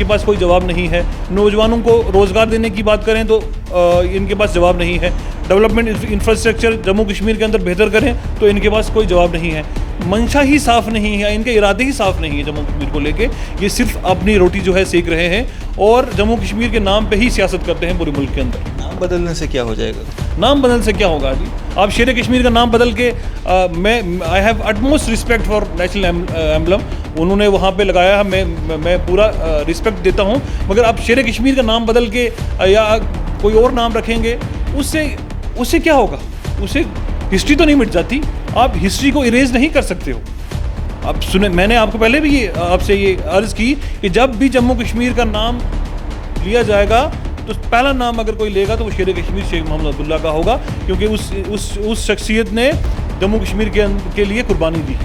के पास कोई जवाब नहीं है। नौजवानों को रोज़गार देने की बात करें तो इनके पास जवाब नहीं है। डेवलपमेंट इंफ्रास्ट्रक्चर जम्मू कश्मीर के अंदर बेहतर करें तो इनके पास कोई जवाब नहीं है। मंशा ही साफ नहीं है, इनके इरादे ही साफ नहीं है जम्मू कश्मीर को लेके। ये सिर्फ अपनी रोटी जो है सेक रहे हैं और जम्मू कश्मीर के नाम पे ही सियासत करते हैं पूरे मुल्क के अंदर। नाम बदलने से क्या हो जाएगा? नाम बदल से क्या होगा जी? आप शेर कश्मीर का नाम बदल के मैं I have utmost respect for national emblem, उन्होंने वहाँ पे लगाया है, मैं पूरा रिस्पेक्ट देता हूँ, मगर आप शेर कश्मीर का नाम बदल के या कोई और नाम रखेंगे उससे क्या होगा? उससे हिस्ट्री तो नहीं मिट जाती, आप हिस्ट्री को इरेज नहीं कर सकते हो। आप सुने, मैंने आपको पहले भी आपसे ये अर्ज़ की कि जब भी जम्मू कश्मीर का नाम लिया जाएगा तो पहला नाम अगर कोई लेगा तो वो शेर कश्मीर शेख मोहम्मद अब्दुल्ला का होगा, क्योंकि उस शख्सियत ने जम्मू कश्मीर के लिए कुर्बानी दी।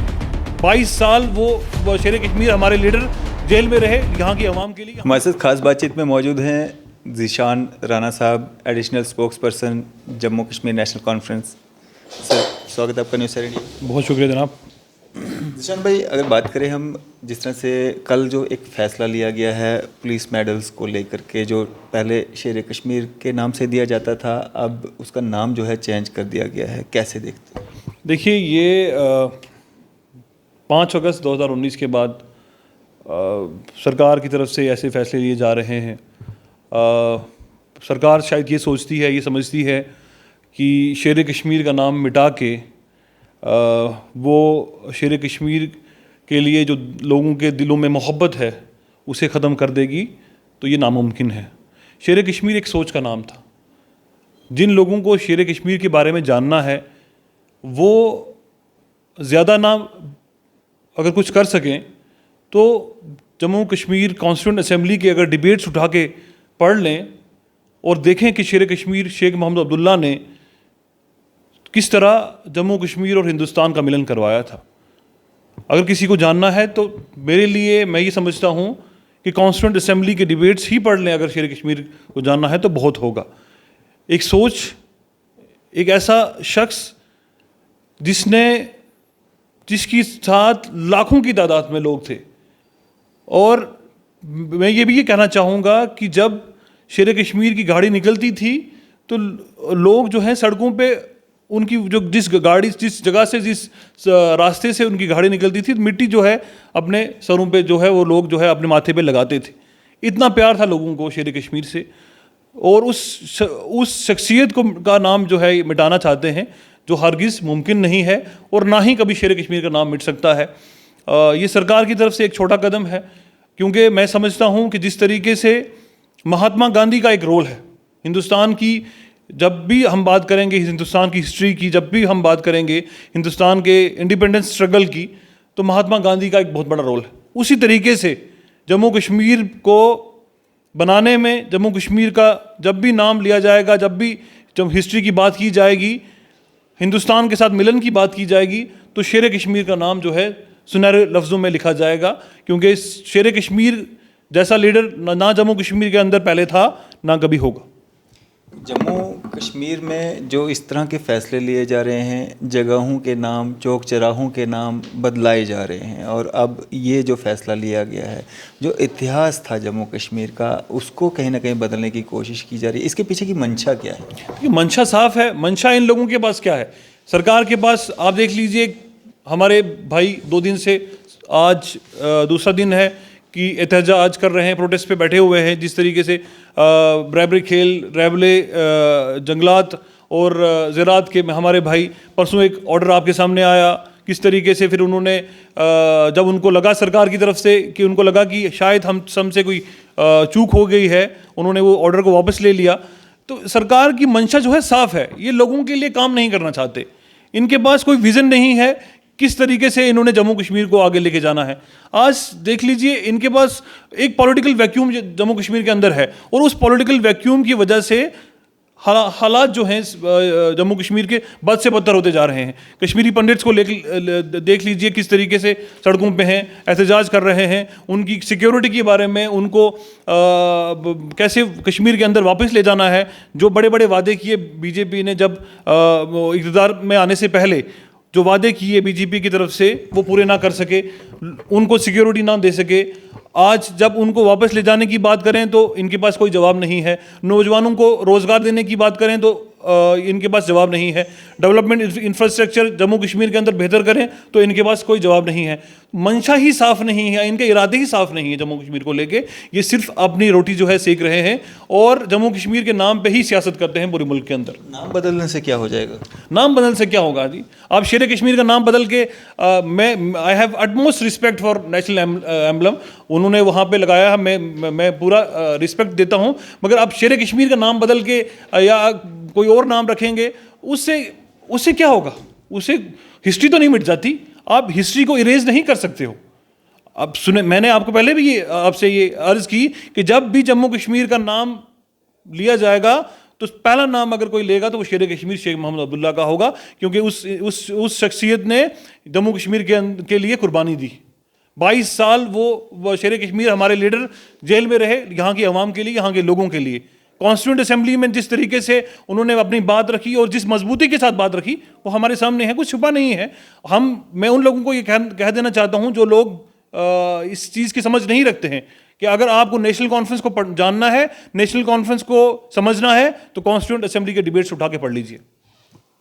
22 साल वो शेर कश्मीर हमारे लीडर जेल में रहे यहाँ की आवाम के लिए। हमारे साथ खास बातचीत में मौजूद हैं ज़ीशान राना साहब, additional spokes person Jammu Kashmir national conference. Sir, स्वागत है आपका न्यूज़ 7 इंडिया। बहुत शुक्रिया जनाब। ज़ीशान भाई, अगर बात करें हम जिस तरह से कल जो एक फ़ैसला लिया गया है पुलिस मेडल्स को लेकर के, जो पहले शेर कश्मीर के नाम से दिया जाता था, अब उसका नाम जो है चेंज कर दिया गया है, कैसे देखते हैं? देखिए, ये 5 अगस्त 2019 के बाद सरकार की तरफ से ऐसे फैसले लिए जा रहे हैं। सरकार शायद ये सोचती है, ये समझती है कि शेर कश्मीर का नाम मिटा के वो शेर कश्मीर के लिए जो लोगों के दिलों में मोहब्बत है उसे ख़त्म कर देगी, तो ये नामुमकिन है। शेर कश्मीर एक सोच का नाम था। जिन लोगों को शेर कश्मीर के बारे में जानना है वो ज़्यादा ना अगर कुछ कर सकें तो जम्मू कश्मीर कॉन्स्टिट्यूंट असेंबली के अगर डिबेट्स उठा के पढ़ लें और देखें कि शेर कश्मीर शेख मोहम्मद अब्दुल्ला ने किस तरह जम्मू कश्मीर और हिंदुस्तान का मिलन करवाया था। अगर किसी को जानना है तो मेरे लिए, मैं ये समझता हूँ कि कॉन्स्टिट्यूंट असेंबली के डिबेट्स ही पढ़ लें, अगर शेर कश्मीर को जानना है तो बहुत होगा। एक सोच, एक ऐसा शख्स जिसकी साथ लाखों की तादाद में लोग थे। और मैं ये कहना चाहूँगा कि जब शेर कश्मीर की गाड़ी निकलती थी तो लोग जो हैं सड़कों पे उनकी जो जिस जगह से जिस रास्ते से उनकी गाड़ी निकलती थी, मिट्टी जो है अपने सरों पे जो है वो लोग जो है अपने माथे पे लगाते थे। इतना प्यार था लोगों को शेर कश्मीर से, और उस शख्सियत का नाम जो है मिटाना चाहते हैं, जो हरगिज़ मुमकिन नहीं है और ना ही कभी शेर कश्मीर का नाम मिट सकता है। ये सरकार की तरफ से एक छोटा कदम है, क्योंकि मैं समझता हूँ कि जिस तरीके से महात्मा गांधी का एक रोल है हिंदुस्तान की, जब भी हम बात करेंगे हिंदुस्तान की हिस्ट्री की, जब भी हम बात करेंगे हिंदुस्तान के इंडिपेंडेंस स्ट्रगल की, तो महात्मा गांधी का एक बहुत बड़ा रोल है। उसी तरीके से जम्मू कश्मीर को बनाने में, जम्मू कश्मीर का जब भी नाम लिया जाएगा, जब हिस्ट्री की बात की जाएगी, हिंदुस्तान के साथ मिलन की बात की जाएगी, तो शेर कश्मीर का नाम जो है सुनहरे लफ्ज़ों में लिखा जाएगा, क्योंकि शेर कश्मीर जैसा लीडर ना जम्मू कश्मीर के अंदर पहले था ना कभी होगा। जम्मू कश्मीर में जो इस तरह के फ़ैसले लिए जा रहे हैं, जगहों के नाम, चौक चौराहों के नाम बदलाए जा रहे हैं, और अब ये जो फ़ैसला लिया गया है, जो इतिहास था जम्मू कश्मीर का, उसको कहीं ना कहीं बदलने की कोशिश की जा रही है। इसके पीछे की मंशा क्या है? ये मंशा साफ है। मंशा इन लोगों के पास क्या है? सरकार के पास आप देख लीजिए, हमारे भाई 2 दिन से, आज दूसरा दिन है कि एहतजाज कर रहे हैं, प्रोटेस्ट पे बैठे हुए हैं। जिस तरीके से बराबरी खेल, रेवले, जंगलात और ज़राअत के हमारे भाई, परसों एक ऑर्डर आपके सामने आया, किस तरीके से फिर उन्होंने जब उनको लगा सरकार की तरफ से कि उनको लगा कि शायद हमसे कोई चूक हो गई है, उन्होंने वो ऑर्डर को वापस ले लिया। तो सरकार की मंशा जो है साफ़ है, ये लोगों के लिए काम नहीं करना चाहते। इनके पास कोई विज़न नहीं है किस तरीके से इन्होंने जम्मू कश्मीर को आगे लेके जाना है। आज देख लीजिए, इनके पास एक पॉलिटिकल वैक्यूम जम्मू कश्मीर के अंदर है, और उस पॉलिटिकल वैक्यूम की वजह से हालात जो हैं जम्मू कश्मीर के बद से बदतर होते जा रहे हैं। कश्मीरी पंडित्स को देख लीजिए किस तरीके से सड़कों पे हैं, एहतजाज कर रहे हैं। उनकी सिक्योरिटी के बारे में, उनको कैसे कश्मीर के अंदर वापस ले जाना है, जो बड़े बड़े वादे किए बीजेपी ने जब इक़्तिदार में आने से पहले, जो वादे किए बीजेपी की तरफ से वो पूरे ना कर सके, उनको सिक्योरिटी ना दे सके। आज जब उनको वापस ले जाने की बात करें तो इनके पास कोई जवाब नहीं है। नौजवानों को रोज़गार देने की बात करें तो इनके पास जवाब नहीं है। डेवलपमेंट इंफ्रास्ट्रक्चर जम्मू कश्मीर के अंदर बेहतर करें तो इनके पास कोई जवाब नहीं है। मंशा ही साफ नहीं है, इनके इरादे ही साफ नहीं है जम्मू कश्मीर को लेके। ये सिर्फ अपनी रोटी जो है सेक रहे हैं और जम्मू कश्मीर के नाम पे ही सियासत करते हैं पूरे मुल्क के अंदर। नाम बदलने से क्या हो जाएगा? नाम बदल से क्या होगा जी? आप शेर कश्मीर का नाम बदल के मैं I have utmost respect for national emblem, उन्होंने वहाँ पे लगाया है, मैं पूरा रिस्पेक्ट देता हूँ, मगर आप शेर कश्मीर का नाम बदल के या कोई और नाम रखेंगे उससे क्या होगा? उससे हिस्ट्री तो नहीं मिट जाती, आप हिस्ट्री को इरेज नहीं कर सकते हो। अब सुने, मैंने आपको पहले भी ये आपसे ये अर्ज की कि जब भी जम्मू कश्मीर का नाम लिया जाएगा तो पहला नाम अगर कोई लेगा तो वो शेर कश्मीर शेख मोहम्मद अब्दुल्ला का होगा, क्योंकि उस शख्सियत ने जम्मू कश्मीर के लिए कुर्बानी दी। 22 साल वो शेर कश्मीर हमारे लीडर जेल में रहे, यहाँ की आवाम के लिए, यहाँ के लोगों के लिए। कॉन्स्टिट्यूंट असेंबली में जिस तरीके से उन्होंने अपनी बात रखी और जिस मजबूती के साथ बात रखी वो हमारे सामने है, कुछ छुपा नहीं है। मैं उन लोगों को ये कह देना चाहता हूँ जो लोग इस चीज़ की समझ नहीं रखते हैं कि अगर आपको नेशनल कॉन्फ्रेंस को जानना है, नेशनल कॉन्फ्रेंस को समझना है तो कॉन्स्टिट्यूंट असेंबली के डिबेट्स उठा के पढ़ लीजिए।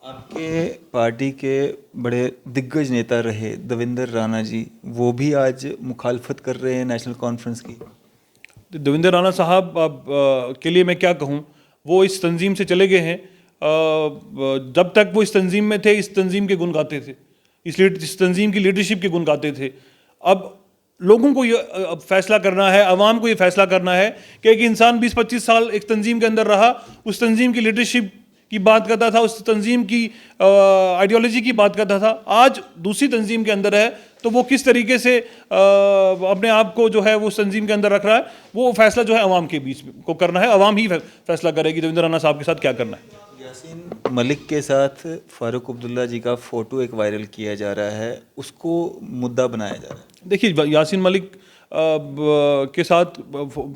आपके पार्टी के बड़े दिग्गज नेता रहे देवेंद्र राणा जी, वो भी आज मुखालफत कर रहे हैं नेशनल कॉन्फ्रेंस की। देवेंद्र राणा साहब के लिए मैं क्या कहूँ, वो इस तंजीम से चले गए हैं। जब तक वो इस तंजीम में थे, इस तंजीम के गुण गाते थे, इस तंजीम की लीडरशिप के गुण गाते थे। अब लोगों को ये फैसला करना है, आवाम को ये फैसला करना है कि एक इंसान 20-25 साल एक तंजीम के अंदर रहा, उस तंजीम की लीडरशिप की बात करता था, उस तंजीम की आइडियोलॉजी की बात करता था, आज दूसरी तंजीम के अंदर है तो वो किस तरीके से अपने आप को जो है वो उस तंजीम के अंदर रख रहा है, वो फैसला जो है अवाम के बीच को करना है। अवाम ही फैसला करेगी देवेंद्र राणा साहब के साथ क्या करना है। यासीन मलिक के साथ फारूक अब्दुल्ला जी का फ़ोटो एक वायरल किया जा रहा है, उसको मुद्दा बनाया जा रहा है। देखिए, यासीन मलिक के साथ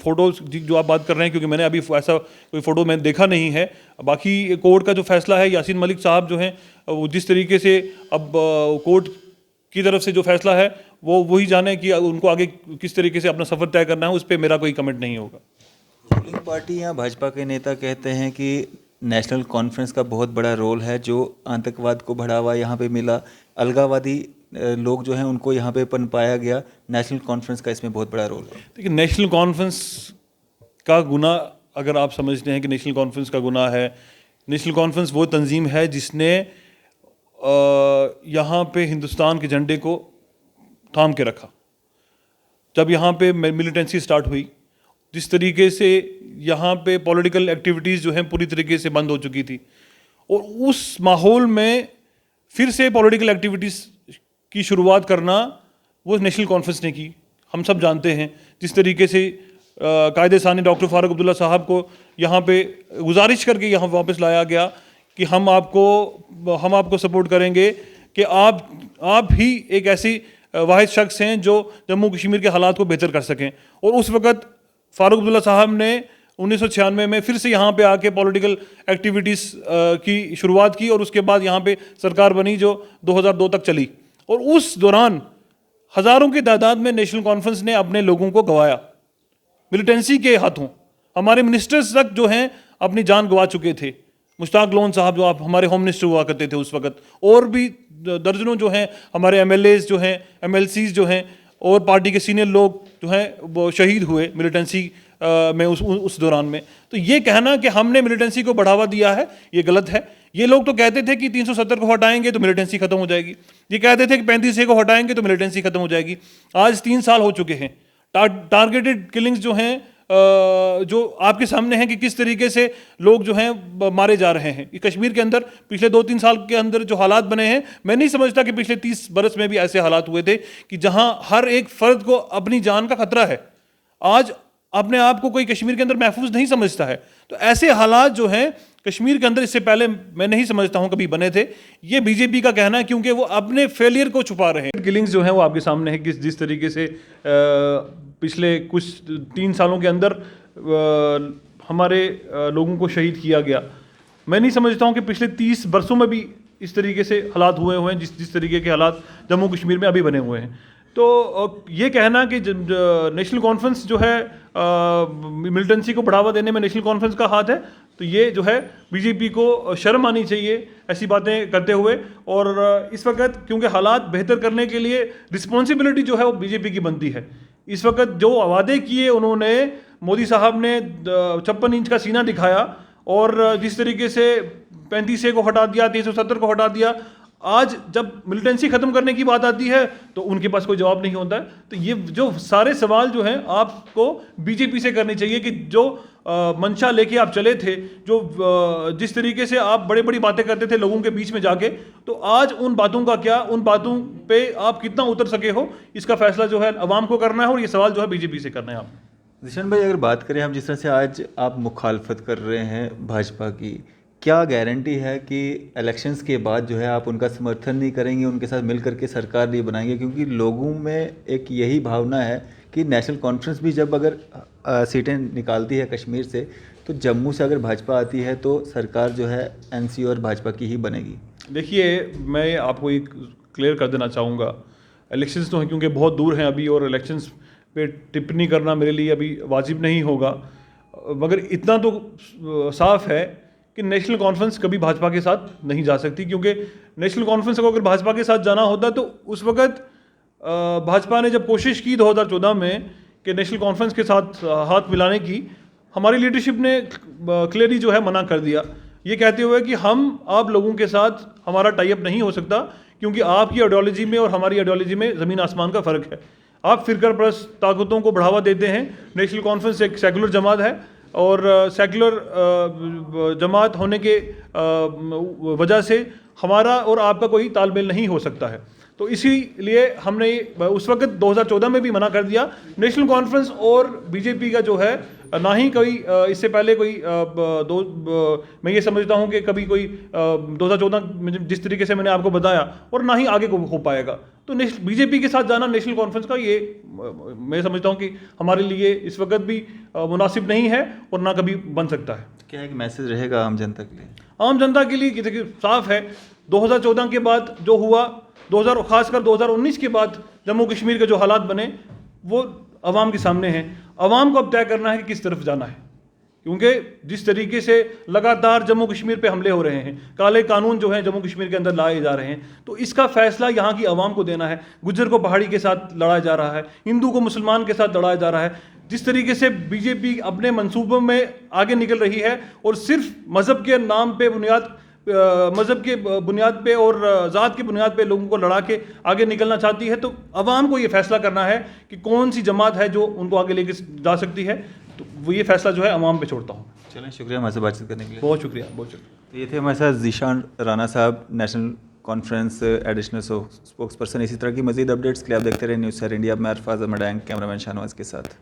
फ़ोटो जो आप बात कर रहे हैं, क्योंकि मैंने अभी ऐसा कोई फ़ोटो मैंने देखा नहीं है। बाकी कोर्ट का जो फैसला है, यासीन मलिक साहब जो हैं वो जिस तरीके से अब कोर्ट की तरफ से जो फैसला है वो वही जाने कि उनको आगे किस तरीके से अपना सफ़र तय करना है, उस पर मेरा कोई कमेंट नहीं होगा। रूलिंग पार्टी या भाजपा के नेता कहते हैं कि नेशनल कॉन्फ्रेंस का बहुत बड़ा रोल है, जो आतंकवाद को बढ़ावा यहाँ पे मिला, अलगावादी लोग जो हैं उनको यहाँ पे पनपाया गया, नेशनल कॉन्फ्रेंस का इसमें बहुत बड़ा रोल है। देखिए, नेशनल कॉन्फ्रेंस का गुनाह अगर आप समझते हैं कि नेशनल कॉन्फ्रेंस का गुनाह है, नेशनल कॉन्फ्रेंस वो तंजीम है जिसने यहाँ पे हिंदुस्तान के झंडे को थाम के रखा। जब यहाँ पे मिलिटेंसी स्टार्ट हुई, जिस तरीके से यहाँ पे पॉलिटिकल एक्टिविटीज़ जो हैं पूरी तरीके से बंद हो चुकी थी, और उस माहौल में फिर से पॉलिटिकल एक्टिविटीज़ की शुरुआत करना वो नेशनल कॉन्फ्रेंस ने की। हम सब जानते हैं जिस तरीके से कायदे सानी डॉक्टर फारूक अब्दुल्ला साहब को यहाँ पे गुजारिश करके यहाँ वापस लाया गया कि हम आपको सपोर्ट करेंगे कि आप ही एक ऐसी वाहिद शख्स हैं जो जम्मू कश्मीर के हालात को बेहतर कर सकें। और उस वक़्त फारूक अब्दुल्ला साहब ने 1996 में फिर से यहाँ पे आके पॉलिटिकल एक्टिविटीज़ की शुरुआत की, और उसके बाद यहाँ पे सरकार बनी जो 2002 तक चली। और उस दौरान हज़ारों की तादाद में नेशनल कॉन्फ्रेंस ने अपने लोगों को गंवाया मिलिटेंसी के हाथों। हमारे मिनिस्टर्स तक जो हैं अपनी जान गंवा चुके थे। मुश्ताक लोन साहब जो आप हमारे होम मिनिस्टर हुआ करते थे उस वक़्त, और भी दर्जनों जो हैं हमारे MLAs जो हैं, MLCs जो हैं, और पार्टी के सीनियर लोग जो हैं वो शहीद हुए मिलिटेंसी में उस दौरान में। तो ये कहना कि हमने मिलिटेंसी को बढ़ावा दिया है, ये गलत है। ये लोग तो कहते थे कि 370 को हटाएंगे तो मिलिटेंसी खत्म हो जाएगी, ये कहते थे कि 35A को हटाएंगे तो मिलिटेंसी खत्म हो जाएगी। आज 3 साल हो चुके हैं। टारगेटेड किलिंग्स जो हैं जो आपके सामने हैं कि किस तरीके से लोग जो हैं मारे जा रहे हैं। कश्मीर के अंदर पिछले 2-3 साल के अंदर जो हालात बने हैं, मैं नहीं समझता कि पिछले 30 बरस में भी ऐसे हालात हुए थे कि जहां हर एक फर्द को अपनी जान का खतरा है। आज अपने आप को कोई कश्मीर के अंदर महफूज नहीं समझता है। तो ऐसे हालात जो हैं कश्मीर के अंदर इससे पहले मैं नहीं समझता हूं कभी बने थे। ये बीजेपी का कहना है, क्योंकि वो अपने फेलियर को छुपा रहे हैं। किलिंग्स जो हैं वो आपके सामने है कि जिस तरीके से पिछले कुछ 3 सालों के अंदर हमारे लोगों को शहीद किया गया। मैं नहीं समझता हूं कि पिछले 30 बरसों में भी इस तरीके से हालात हुए हैं जिस तरीके के हालात जम्मू कश्मीर में अभी बने हुए हैं। तो ये कहना कि नेशनल कॉन्फ्रेंस जो है मिलिटेंसी को बढ़ावा देने में नेशनल कॉन्फ्रेंस का हाथ है, तो ये जो है बीजेपी को शर्म आनी चाहिए ऐसी बातें करते हुए। और इस वक्त क्योंकि हालात बेहतर करने के लिए रिस्पॉन्सिबिलिटी जो है वो बीजेपी की बनती है। इस वक्त जो वादे किए उन्होंने, मोदी साहब ने 56 इंच का सीना दिखाया और जिस तरीके से 35A को हटा दिया, 370 को हटा दिया, आज जब मिलिटेंसी खत्म करने की बात आती है तो उनके पास कोई जवाब नहीं होता है। तो ये जो सारे सवाल जो हैं आपको बीजेपी से करने चाहिए कि जो मंशा लेके आप चले थे, जो जिस तरीके से आप बड़ी बड़ी बातें करते थे लोगों के बीच में जाके, तो आज उन बातों का क्या, उन बातों पे आप कितना उतर सके हो, इसका फैसला जो है अवाम को करना है और ये सवाल जो है बीजेपी से करना है आप। जिशन भाई, अगर बात करें हम जिस तरह से आज आप मुखालफत कर रहे हैं भाजपा की, क्या गारंटी है कि इलेक्शंस के बाद जो है आप उनका समर्थन नहीं करेंगे, उनके साथ मिल करके सरकार नहीं बनाएंगे? क्योंकि लोगों में एक यही भावना है कि नेशनल कॉन्फ्रेंस भी जब अगर सीटें निकालती है कश्मीर से, तो जम्मू से अगर भाजपा आती है तो सरकार जो है एनसी और भाजपा की ही बनेगी। देखिए, मैं आपको एक क्लियर कर देना चाहूँगा, इलेक्शंस तो हैं क्योंकि बहुत दूर हैं अभी, और इलेक्शंस पे टिप्पणी करना मेरे लिए अभी वाजिब नहीं होगा, मगर इतना तो साफ है कि नेशनल कॉन्फ्रेंस कभी भाजपा के साथ नहीं जा सकती। क्योंकि नेशनल कॉन्फ्रेंस को अगर भाजपा के साथ जाना होता तो उस वक्त भाजपा ने जब कोशिश की 2014 में कि नेशनल कॉन्फ्रेंस के साथ हाथ मिलाने की, हमारी लीडरशिप ने क्लियरली जो है मना कर दिया, ये कहते हुए कि हम आप लोगों के साथ हमारा टाई अप नहीं हो सकता क्योंकि आपकी आइडियोलॉजी में और हमारी आइडियोलॉजी में ज़मीन आसमान का फ़र्क है। आप फिरकापरस्त ताकतों को बढ़ावा देते हैं। नेशनल कॉन्फ्रेंस एक सेकुलर जमात है और सेकुलर जमात होने के वजह से हमारा और आपका कोई तालमेल नहीं हो सकता है। तो इसीलिए हमने उस वक्त 2014 में भी मना कर दिया। नेशनल कॉन्फ्रेंस और बीजेपी का जो है ना ही कोई इससे पहले कोई मैं ये समझता हूँ कि कभी कोई 2014 में जिस तरीके से मैंने आपको बताया, और ना ही आगे को हो पाएगा। तो बीजेपी के साथ जाना नेशनल कॉन्फ्रेंस का, ये मैं समझता हूँ कि हमारे लिए इस वक्त भी मुनासिब नहीं है और ना कभी बन सकता है। क्या एक मैसेज रहेगा आम जनता के लिए? आम जनता के लिए देखिए साफ है, 2014 के बाद जो हुआ, खासकर 2019 के बाद जम्मू कश्मीर के जो हालात बने वो अवाम के सामने हैं। अवाम को अब तय करना है कि किस तरफ जाना है, क्योंकि जिस तरीके से लगातार जम्मू कश्मीर पे हमले हो रहे हैं, काले कानून जो हैं जम्मू कश्मीर के अंदर लाए जा रहे हैं, तो इसका फैसला यहाँ की अवाम को देना है। गुज्जर को पहाड़ी के साथ लड़ाया जा रहा है, हिंदू को मुसलमान के साथ लड़ाया जा रहा है। जिस तरीके से बीजेपी अपने मंसूबों में आगे निकल रही है और सिर्फ मज़हब के नाम पे मज़हब के बुनियाद पे और ज़ात की बुनियाद पे लोगों को लड़ा के आगे निकलना चाहती है, तो अवाम को ये फैसला करना है कि कौन सी जमात है जो उनको आगे लेके जा सकती है। तो वो ये फैसला जो है अवाम पे छोड़ता हूँ। चलें, शुक्रिया हमारे से बातचीत करने के लिए। बहुत शुक्रिया, बहुत शुक्रिया। तो ये थे हमारे साथ ज़ीशान राना साहब, national conference additional spokes person. इसी तरह की मज़ीद अपडेट्स के लिए आप देखते रहे न्यूज़ सर इंडिया। मैं अरफाज अमडांग, कैमरामैन शाहनवाज के साथ।